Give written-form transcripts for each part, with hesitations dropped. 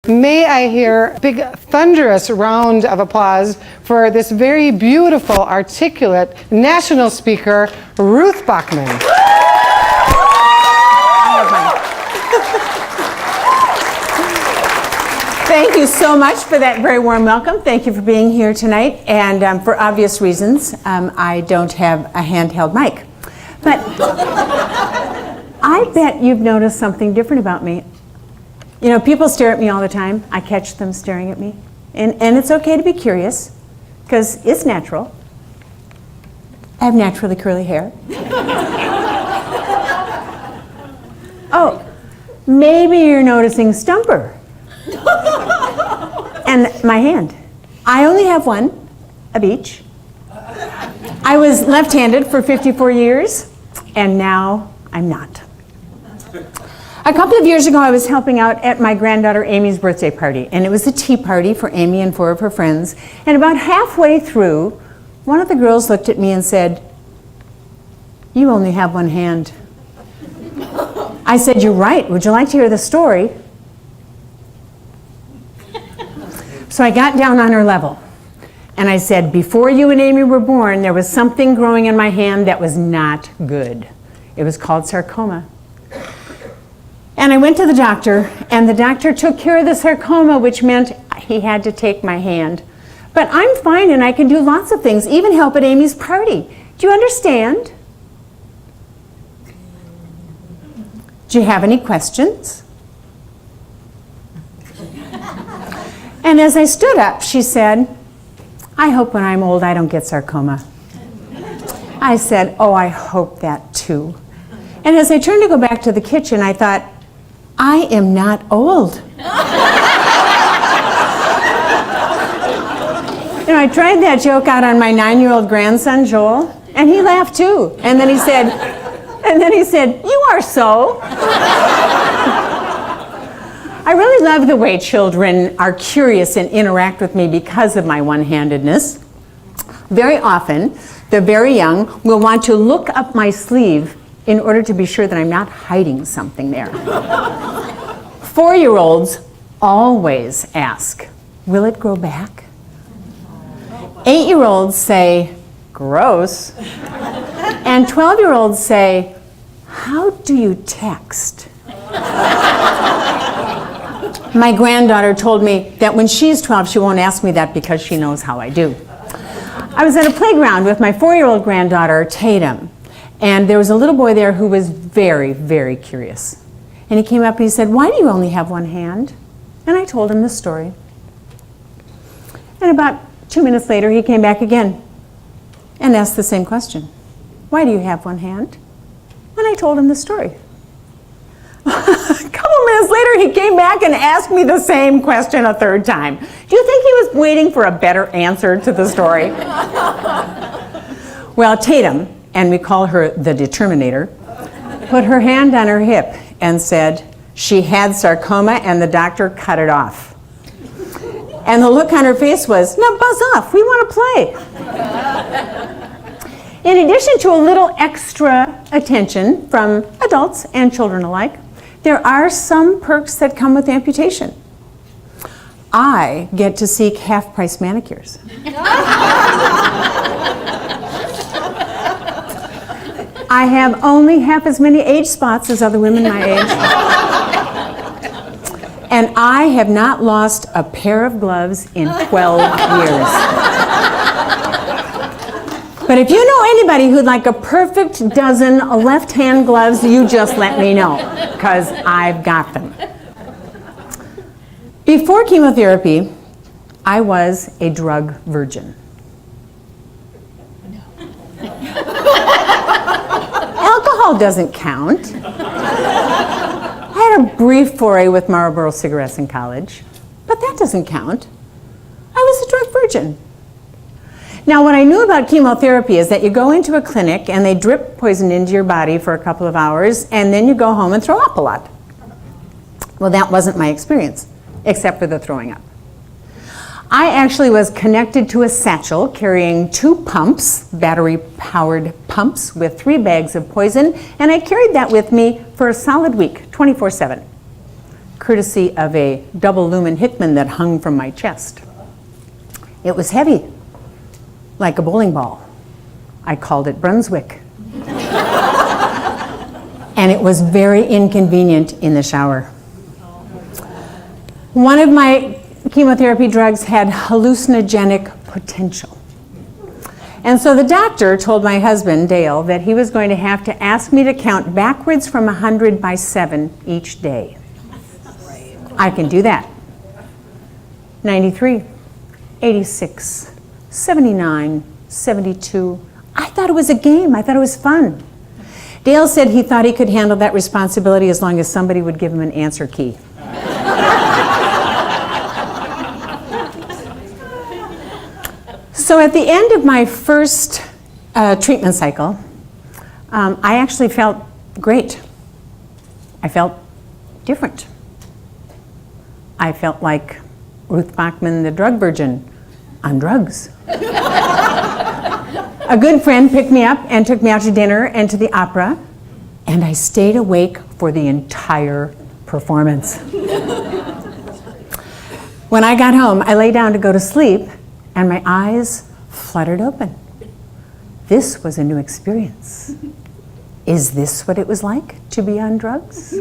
May I hear a big thunderous round of applause for this very beautiful, articulate national speaker, Ruth Bachman. Thank you so much for that very warm welcome. Thank you for being here tonight. And for obvious reasons, I don't have a handheld mic. But I bet you've noticed something different about me. You know, people stare at me all the time. I catch them staring at me. And it's okay to be curious, because it's natural. I have naturally curly hair. Oh, maybe you're noticing Stumper. And my hand. I only have one of each. I was left-handed for 54 years, and now I'm not. A couple of years ago, I was helping out at my granddaughter Amy's birthday party, and it was a tea party for Amy and 4 of her friends. And about halfway through, one of the girls looked at me and said, "You only have one hand." I said, "You're right. Would you like to hear the story?" So I got down on her level, and I said, "Before you and Amy were born, there was something growing in my hand that was not good. It was called sarcoma. And I went to the doctor, and the doctor took care of the sarcoma, which meant he had to take my hand. But I'm fine, and I can do lots of things, even help at Amy's party. Do you understand? Do you have any questions?" And as I stood up, she said, "I hope when I'm old I don't get sarcoma." I said, "Oh, I hope that too." And as I turned to go back to the kitchen, I thought, I am not old. You know, I tried that joke out on my 9-year-old grandson, Joel, and he laughed too. And then he said, "You are so." I really love the way children are curious and interact with me because of my one-handedness. Very often, the very young will want to look up my sleeve in order to be sure that I'm not hiding something there. 4-year-olds always ask, "Will it grow back?" 8-year-olds say, "Gross." And 12-year-olds say, "How do you text?" My granddaughter told me that when she's 12, she won't ask me that because she knows how I do. I was at a playground with my 4-year-old granddaughter, Tatum, and there was a little boy there who was very, very curious. And he came up and he said, "Why do you only have one hand?" And I told him the story. And about 2 minutes later, he came back again and asked the same question. "Why do you have one hand?" And I told him the story. A couple minutes later, he came back and asked me the same question a third time. Do you think he was waiting for a better answer to the story? Well, Tatum, and we call her the Determinator, put her hand on her hip and said she had sarcoma and the doctor cut it off. And the look on her face was, "Now buzz off, we want to play." In addition to a little extra attention from adults and children alike, there are some perks that come with amputation. I get to seek half-price manicures. I have only half as many age spots as other women my age. And I have not lost a pair of gloves in 12 years. But if you know anybody who'd like a perfect dozen left-hand gloves, you just let me know, because I've got them. Before chemotherapy, I was a drug virgin. Alcohol doesn't count. I had a brief foray with Marlboro cigarettes in college, but that doesn't count. I was a drug virgin. Now, what I knew about chemotherapy is that you go into a clinic and they drip poison into your body for a couple of hours, and then you go home and throw up a lot. Well, that wasn't my experience, except for the throwing up. I actually was connected to a satchel carrying 2 pumps, battery-powered pumps with 3 bags of poison, and I carried that with me for a solid week, 24/7. courtesy of a double lumen Hickman that hung from my chest. It was heavy, like a bowling ball. I called it Brunswick. And it was very inconvenient in the shower. One of my chemotherapy drugs had hallucinogenic potential. And so the doctor told my husband, Dale, that he was going to have to ask me to count backwards from 100 by 7 each day. I can do that. 93, 86, 79, 72. I thought it was a game. I thought it was fun. Dale said he thought he could handle that responsibility as long as somebody would give him an answer key. So at the end of my first treatment cycle, I actually felt great. I felt different. I felt like Ruth Bachman, the drug virgin, on drugs. A good friend picked me up and took me out to dinner and to the opera, and I stayed awake for the entire performance. When I got home, I lay down to go to sleep, and my eyes fluttered open. This was a new experience. Is this what it was like to be on drugs?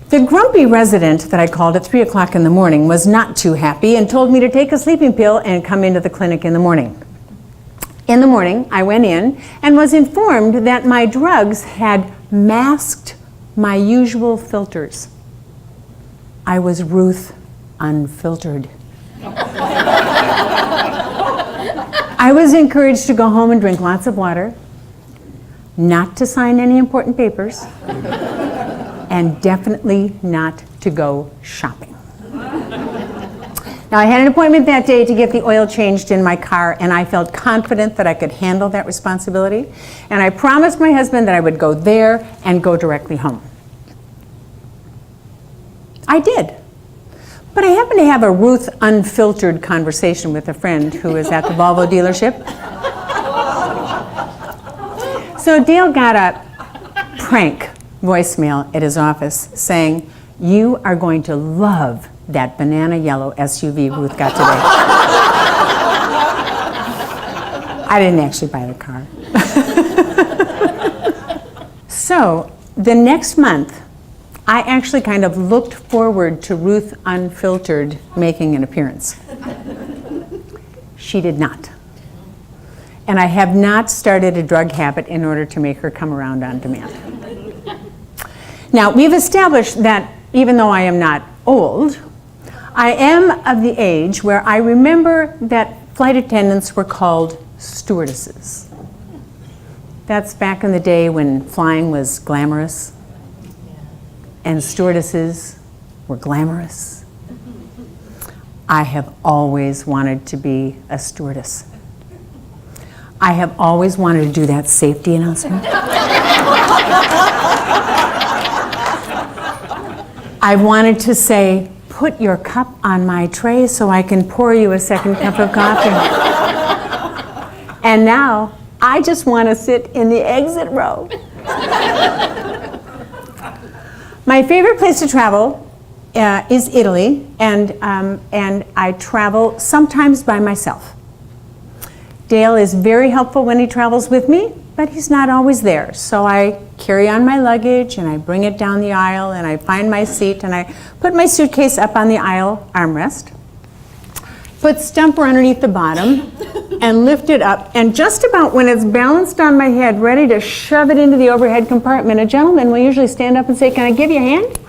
The grumpy resident that I called at 3 o'clock in the morning was not too happy and told me to take a sleeping pill and come into the clinic in the morning. In the morning, I went in and was informed that my drugs had masked my usual filters. I was Ruth Unfiltered. I was encouraged to go home and drink lots of water, not to sign any important papers, and definitely not to go shopping. Now, I had an appointment that day to get the oil changed in my car, and I felt confident that I could handle that responsibility. And I promised my husband that I would go there and go directly home. I did. But I happened to have a Ruth Unfiltered conversation with a friend who was at the Volvo dealership. So Dale got a prank voicemail at his office saying, "You are going to love that banana yellow SUV Ruth got today." I didn't actually buy the car. So the next month, I actually kind of looked forward to Ruth Unfiltered making an appearance. She did not. And I have not started a drug habit in order to make her come around on demand. Now, we've established that even though I am not old, I am of the age where I remember that flight attendants were called stewardesses. That's back in the day when flying was glamorous and stewardesses were glamorous. I have always wanted to be a stewardess. I have always wanted to do that safety announcement. I wanted to say, "Put your cup on my tray so I can pour you a second cup of coffee." And now, I just want to sit in the exit row. My favorite place to travel is Italy, and I travel sometimes by myself. Dale is very helpful when he travels with me, but he's not always there. So I carry on my luggage, and I bring it down the aisle, and I find my seat, and I put my suitcase up on the aisle armrest, put Stumper underneath the bottom, and lift it up, and just about when it's balanced on my head, ready to shove it into the overhead compartment, a gentleman will usually stand up and say, "Can I give you a hand?"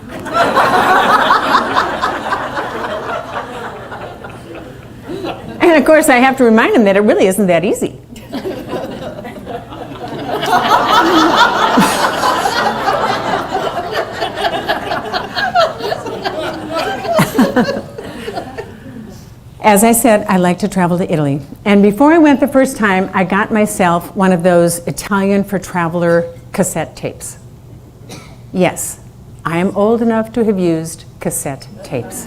And of course, I have to remind him that it really isn't that easy. As I said, I like to travel to Italy. And before I went the first time, I got myself one of those Italian for Traveler cassette tapes. Yes, I am old enough to have used cassette tapes.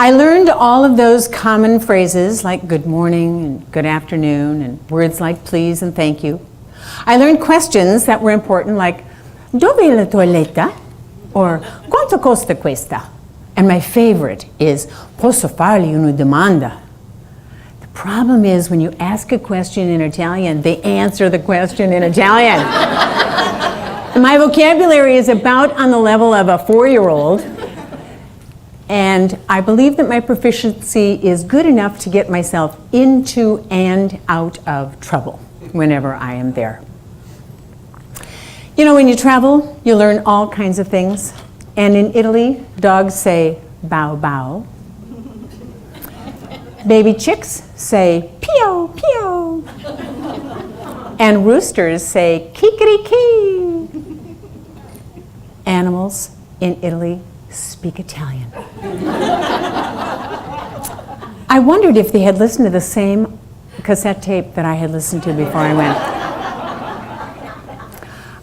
I learned all of those common phrases like good morning and good afternoon and words like please and thank you. I learned questions that were important like dove è la toiletta? Or quanto costa questa? And my favorite is posso fargli una domanda? The problem is when you ask a question in Italian, they answer the question in Italian. My vocabulary is about on the level of a 4-year-old, and I believe that my proficiency is good enough to get myself into and out of trouble whenever I am there. You know, when you travel, you learn all kinds of things. And in Italy, dogs say bow bow. Baby chicks say pio pio. And roosters say kikeriki. Animals in Italy speak Italian. I wondered if they had listened to the same cassette tape that I had listened to before I went.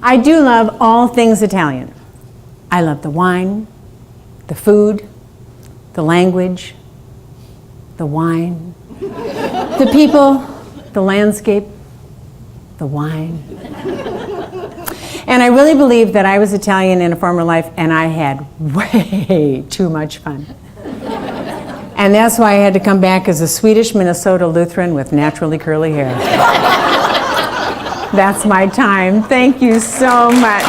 I do love all things Italian. I love the wine, the food, the language, the wine, the people, the landscape, the wine. And I really believe that I was Italian in a former life and I had way too much fun. And that's why I had to come back as a Swedish Minnesota Lutheran with naturally curly hair. That's my time. Thank you so much.